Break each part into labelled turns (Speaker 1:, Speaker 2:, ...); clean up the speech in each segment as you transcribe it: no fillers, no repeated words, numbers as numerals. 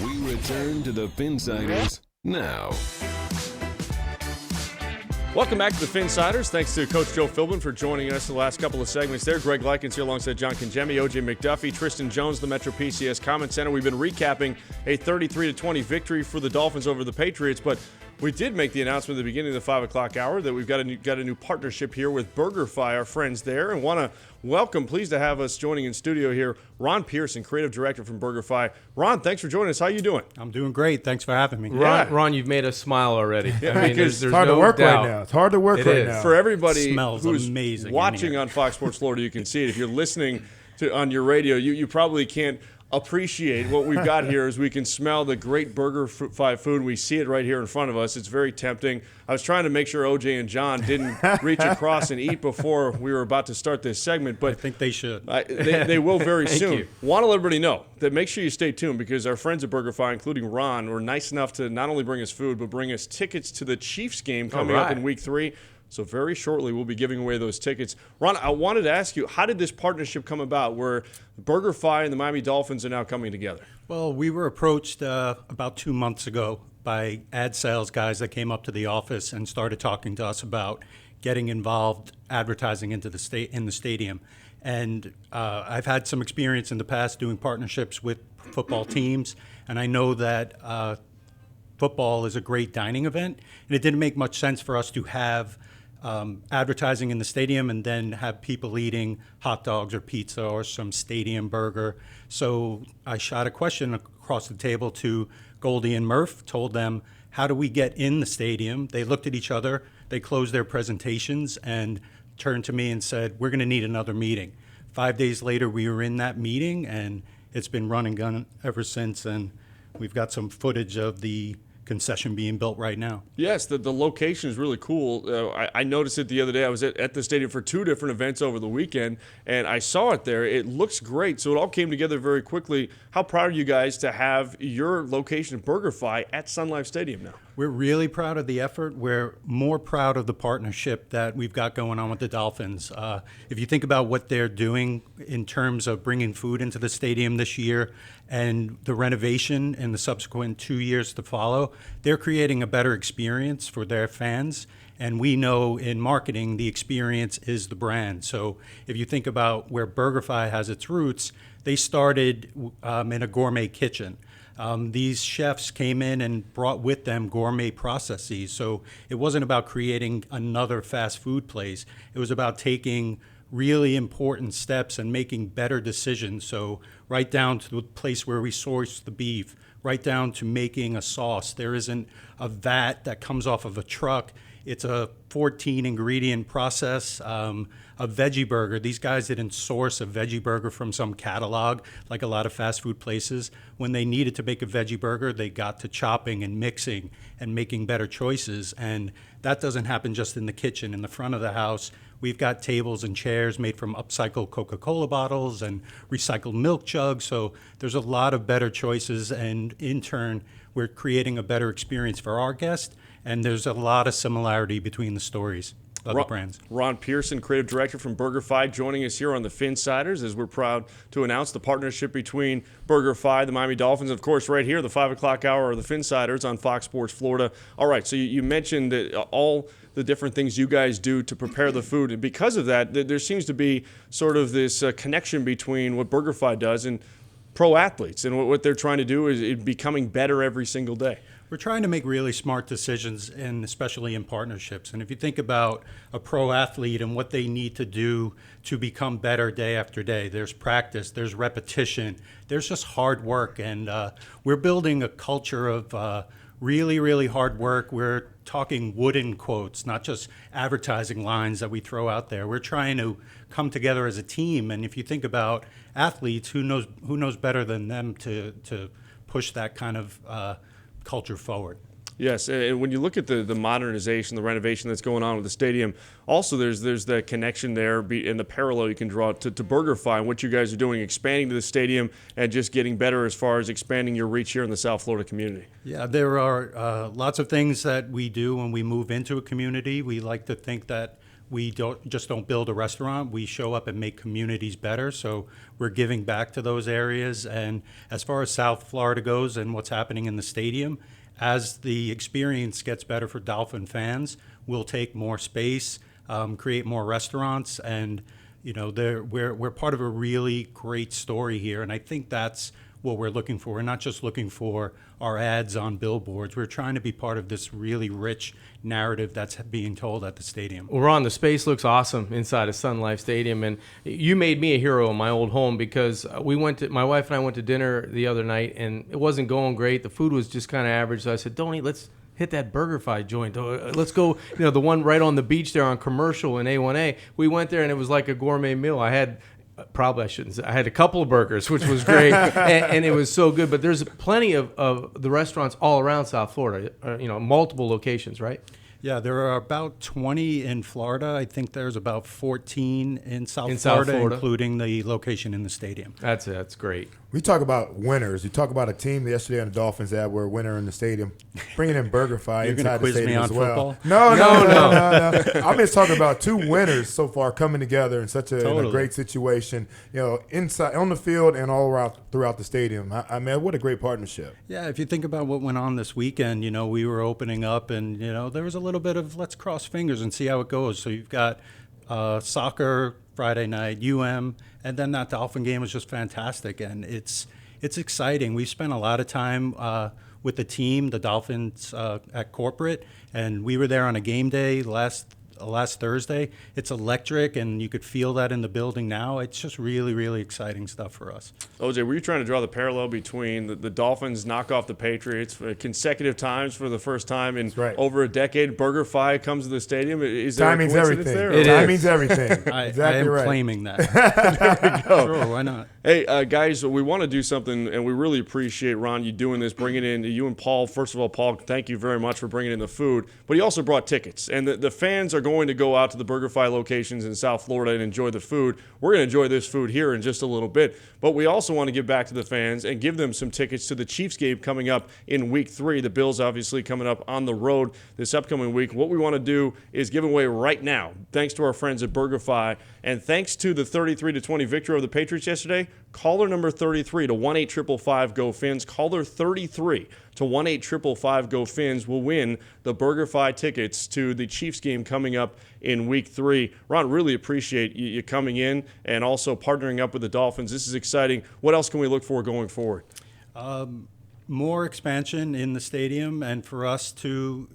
Speaker 1: We return to the Finsiders now.
Speaker 2: Welcome back to the Finsiders. Thanks to Coach Joe Philbin for joining us the last couple of segments there. Greg Likens here alongside John Conjemi, OJ McDuffie, Tristan Jones, the Metro PCS Comment Center. We've been recapping a 33-20 victory for the Dolphins over the Patriots, but we did make the announcement at the beginning of the 5 o'clock hour that we've got a new partnership here with Burgerfi, our friends there, and want to welcome, pleased to have us joining in studio here, Ron Pearson, Creative Director from Burgerfi. Ron, thanks for joining us. How you doing?
Speaker 3: I'm doing great. Thanks for having me.
Speaker 4: Ron, you've made us smile already.
Speaker 2: Yeah,
Speaker 4: I mean, there's
Speaker 5: it's hard
Speaker 4: no
Speaker 5: to work
Speaker 4: doubt.
Speaker 5: right now. It's hard to work right now.
Speaker 2: For everybody
Speaker 3: Smells
Speaker 2: who's
Speaker 3: amazing
Speaker 2: watching
Speaker 3: in here.
Speaker 2: on Fox Sports Florida, you can see it. If you're listening on your radio, you probably can't appreciate what we've got here as we can smell the great Burgerfi food. We see it right here in front of us. It's very tempting. I was trying to make sure OJ and John didn't reach across and eat before we were about to start this segment, but
Speaker 3: I think they should.
Speaker 2: they will very soon.
Speaker 4: you.
Speaker 2: Want to let everybody know that make sure you stay tuned because our friends at Burgerfi, including Ron, were nice enough to not only bring us food, but bring us tickets to the Chiefs game coming up in Week 3. So very shortly, we'll be giving away those tickets. Ron, I wanted to ask you, how did this partnership come about where Burgerfi and the Miami Dolphins are now coming together?
Speaker 3: Well, we were approached about 2 months ago by ad sales guys that came up to the office and started talking to us about getting involved advertising into in the stadium. And I've had some experience in the past doing partnerships with football teams, and I know that football is a great dining event, and it didn't make much sense for us to have advertising in the stadium and then have people eating hot dogs or pizza or some stadium burger. So I shot a question across the table to Goldie and Murph, told them, how do we get in the stadium? They looked at each other, they closed their presentations and turned to me and said, we're going to need another meeting. 5 days later, we were in that meeting, and it's been run and gun ever since, and we've got some footage of the concession being built right now.
Speaker 2: Yes, the location is really cool. I noticed it the other day. I was at the stadium for 2 different events over the weekend, and I saw it there. It looks great. So it all came together very quickly. How proud are you guys to have your location at Burgerfi at Sun Life Stadium now?
Speaker 3: We're really proud of the effort. We're more proud of the partnership that we've got going on with the Dolphins. If you think about what they're doing in terms of bringing food into the stadium this year and the renovation in the subsequent 2 years to follow, they're creating a better experience for their fans. And we know in marketing, the experience is the brand. So if you think about where Burgerfi has its roots, they started in a gourmet kitchen. These chefs came in and brought with them gourmet processes. So it wasn't about creating another fast food place. It was about taking really important steps and making better decisions. So right down to the place where we source the beef, right down to making a sauce. There isn't a vat that comes off of a truck. It's a 14-ingredient process. A veggie burger, these guys didn't source a veggie burger from some catalog like a lot of fast food places. When they needed to make a veggie burger, they got to chopping and mixing and making better choices. And that doesn't happen just in the kitchen. In the front of the house, we've got tables and chairs made from upcycled Coca-Cola bottles and recycled milk jugs. So there's a lot of better choices, and in turn, we're creating a better experience for our guests. And there's a lot of similarity between the stories of the brands.
Speaker 2: Ron Pearson, Creative Director from Burgerfi, joining us here on the Finsiders as we're proud to announce the partnership between Burgerfi, the Miami Dolphins, and of course right here, the 5 o'clock hour of the Finsiders on Fox Sports Florida. All right, so you mentioned that all the different things you guys do to prepare the food, and because of that, there seems to be sort of this connection between what Burgerfi does and pro athletes, and what they're trying to do is becoming better every single day.
Speaker 3: We're trying to make really smart decisions, and especially in partnerships. And if you think about a pro athlete and what they need to do to become better day after day, there's practice, there's repetition, there's just hard work. And we're building a culture of really, really hard work. We're talking wooden quotes, not just advertising lines that we throw out there. We're trying to come together as a team. And if you think about athletes, who knows better than them to push that kind of culture forward.
Speaker 2: Yes, and when you look at the modernization, the renovation that's going on with the stadium, also there's that connection there and the parallel you can draw to Burgerfi and what you guys are doing, expanding to the stadium and just getting better as far as expanding your reach here in the South Florida community.
Speaker 3: Yeah, there are lots of things that we do when we move into a community. We like to think that we don't build a restaurant. We show up and make communities better. So we're giving back to those areas. And as far as South Florida goes and what's happening in the stadium, as the experience gets better for Dolphin fans, we'll take more space, create more restaurants, and we're part of a really great story here. And I think that's what we're looking for. We're not just looking for our ads on billboards. We're trying to be part of this really rich narrative that's being told at the stadium.
Speaker 4: Well, Ron, the space looks awesome inside of Sun Life Stadium, and you made me a hero in my old home because my wife and I went to dinner the other night, and it wasn't going great. The food was just kind of average, so I said, "Don't eat. Let's hit that Burgerfi joint. Let's go, the one right on the beach there on Commercial in A1A." We went there, and it was like a gourmet meal. I had I shouldn't say. I had a couple of burgers, which was great, and it was so good. But there's plenty of the restaurants all around South Florida, multiple locations, right?
Speaker 3: Yeah, there are about 20 in Florida. I think there's about 14 in South Florida, including the location in the stadium.
Speaker 4: That's great.
Speaker 5: We talk about winners. You talk about a team yesterday on the Dolphins that were a winner in the stadium, bringing in Burgerfi inside the stadium as well.
Speaker 3: No.
Speaker 5: I'm just talking about two winners so far coming together in such in a great situation, inside on the field and all around throughout the stadium. I mean, what a great partnership.
Speaker 3: Yeah, if you think about what went on this weekend, we were opening up, and there was a little bit of let's cross fingers and see how it goes. So you've got soccer Friday night, and then that Dolphin game was just fantastic, and it's exciting. We spent a lot of time with the team, the Dolphins at corporate, and we were there on a game day last Thursday. It's electric, and you could feel that in the building now. It's just really, really exciting stuff for us.
Speaker 2: OJ, were you trying to draw the parallel between the Dolphins knock off the Patriots consecutive times for the first time in over a decade? Burgerfi comes to the stadium. Is there
Speaker 5: Timing's everything.
Speaker 2: There?
Speaker 5: Time means everything.
Speaker 3: Exactly I am
Speaker 5: right.
Speaker 3: claiming that.
Speaker 2: There we go.
Speaker 3: Sure, why not?
Speaker 2: Hey, guys, we want to do something, and we really appreciate, Ron, you doing this, bringing in you and Paul. First of all, Paul, thank you very much for bringing in the food. But he also brought tickets, and the fans are going to go out to the Burgerfi locations in South Florida and enjoy the food. We're going to enjoy this food here in just a little bit, but we also want to give back to the fans and give them some tickets to the Chiefs game coming up in Week 3. The Bills obviously coming up on the road this upcoming week. What we want to do is give away right now, thanks to our friends at Burgerfi, and thanks to the 33-20 victory over the Patriots yesterday. Caller number 33 to 1-855-GO-FINS. Caller 33 to 1-855-GO-FINS will win the Burgerfi tickets to the Chiefs game coming up in Week 3. Ron, really appreciate you coming in and also partnering up with the Dolphins. This is exciting. What else can we look for going forward?
Speaker 3: More expansion in the stadium, and for us to,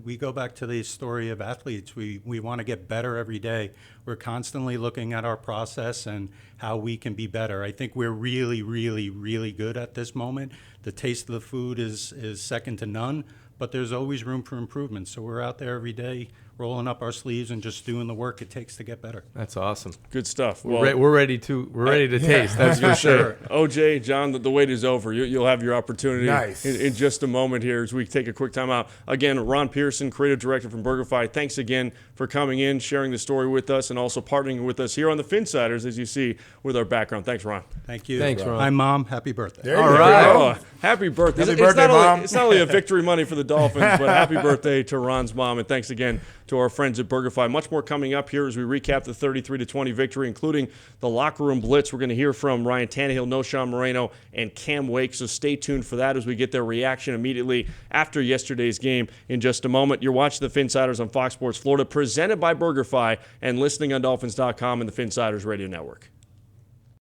Speaker 3: we go back to the story of athletes. We want to get better every day. We're constantly looking at our process and how we can be better. I think we're really, really, really good at this moment. The taste of the food is second to none, but there's always room for improvement. So we're out there every day rolling up our sleeves and just doing the work it takes to get better.
Speaker 4: That's awesome.
Speaker 2: Good stuff.
Speaker 4: Well, we're ready to taste. That's for sure.
Speaker 2: OJ, John, the wait is over. You'll have your opportunity in just a moment here as we take a quick time out. Again, Ron Pearson, creative director from Burgerfi, thanks again for coming in, sharing the story with us, and also partnering with us here on the Finsiders, as you see with our background. Thanks, Ron.
Speaker 3: Thank you.
Speaker 4: Thanks, Ron.
Speaker 3: Hi, Mom. Happy birthday.
Speaker 2: All right. Oh, happy birthday.
Speaker 5: Happy birthday, Mom.
Speaker 2: It's not only a victory money for the Dolphins, but happy birthday to Ron's mom, and thanks again to our friends at Burgerfi. Much more coming up here as we recap the 33-20 victory, including the locker room blitz. We're going to hear from Ryan Tannehill, Noshawn Moreno, and Cam Wake, so stay tuned for that as we get their reaction immediately after yesterday's game in just a moment. You're watching the Finsiders on Fox Sports Florida, presented by Burgerfi, and listening on Dolphins.com and the Finsiders Radio Network.